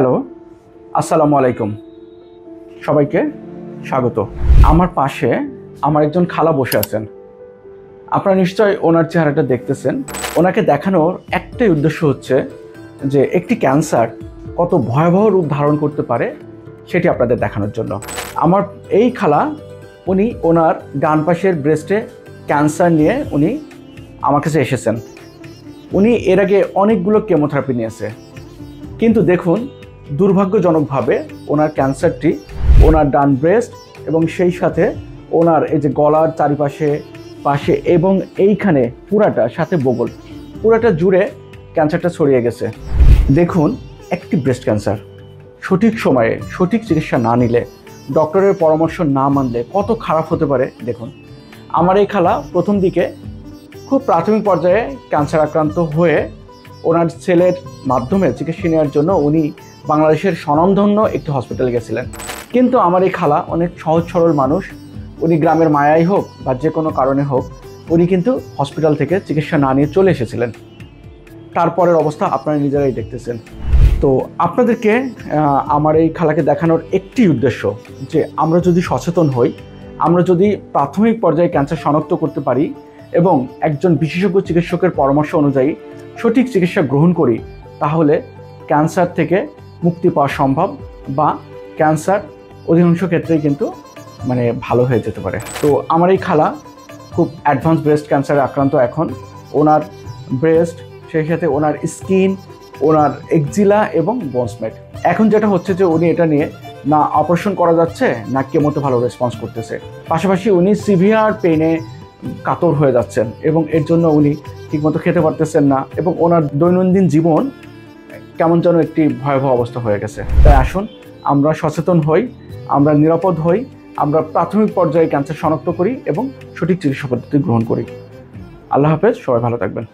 Hello, আসসালামু আলাইকুম। সবাইকে স্বাগত। আমার পাশে আমার একজন খালা বসে আছেন। আপনারা নিশ্চয়ই ওনার চেহারাটা দেখতেছেন। ওনাকে দেখানোর একটাই উদ্দেশ্য হচ্ছে যে একটি ক্যান্সার কত ভয়াবহ রূপ ধারণ করতে পারে সেটি আপনাদের দেখানোর জন্য। আমার এই খালা উনি ওনার ডান পাশের ব্রেস্টে ক্যান্সার নিয়ে উনি আমার কাছে এসেছেন। উনি এর আগে অনেকগুলো কেমোথেরাপি নিয়েছে, কিন্তু দেখুন দুর্ভাগ্যজনকভাবে ওনার ক্যান্সারটি ওনার ডান ব্রেস্ট এবং সেই সাথে ওনার এই যে গলার চারিপাশে পাশে এবং এইখানে পুরাটা সাথে বগল পুরাটা জুড়ে ক্যান্সারটা ছড়িয়ে গেছে। দেখুন, একটি ব্রেস্ট ক্যান্সার সঠিক সময়ে সঠিক চিকিৎসা না নিলে, ডক্টরের পরামর্শ না মানলে কত খারাপ হতে পারে দেখুন। আমার এই খালা প্রথম দিকে খুব প্রাথমিক পর্যায়ে ক্যান্সার আক্রান্ত হয়ে ওনার ছেলের মাধ্যমে চিকিৎসা নেওয়ার জন্য উনি বাংলাদেশের স্বনামধন্য একটি হসপিটালে গেছিলেন। কিন্তু আমার এই খালা অনেক সহজ সরল মানুষ। উনি গ্রামের মায়াই হোক বা যে কোনো কারণে হোক, উনি কিন্তু হসপিটাল থেকে চিকিৎসা না নিয়ে চলে এসেছিলেন। তারপরের অবস্থা আপনারা নিজেরাই দেখতেছেন। তো আপনাদেরকে আমার এই খালাকে দেখানোর একটি উদ্দেশ্য যে আমরা যদি সচেতন হই, আমরা যদি প্রাথমিক পর্যায়ে ক্যান্সার শনাক্ত করতে পারি এবং একজন বিশেষজ্ঞ চিকিৎসকের পরামর্শ অনুযায়ী সঠিক চিকিৎসা গ্রহণ করি, তাহলে ক্যান্সার থেকে মুক্তি পাওয়া সম্ভব বা ক্যান্সার অধিকাংশ ক্ষেত্রেই কিন্তু ভালো হয়ে যেতে পারে। তো আমার এই খালা খুব অ্যাডভান্স ব্রেস্ট ক্যান্সারে আক্রান্ত। এখন ওনার ব্রেস্ট, সেই সাথে ওনার স্কিন, ওনার এক্সিলা এবং বোনসমেট। এখন যেটা হচ্ছে যে উনি এটা নিয়ে না অপারেশন করা যাচ্ছে, না কেমোতে ভালো রেসপন্স করতেছে। পাশাপাশি উনি সিভিয়ার পেইনে কাতর হয়ে যাচ্ছেন এবং এর জন্য উনি ঠিকমতো খেতে পারতেছেন না এবং ওনার দৈনন্দিন জীবন কেমন যেন একটি ভয়াবহ অবস্থা হয়ে গেছে। তাই আসুন আমরা সচেতন হই, আমরা নিরাপদ হই, আমরা প্রাথমিক পর্যায়ে ক্যান্সার শনাক্ত করি এবং সঠিক চিকিৎসা পদ্ধতি গ্রহণ করি। আল্লাহ হাফেজ, সবাই ভালো থাকবেন।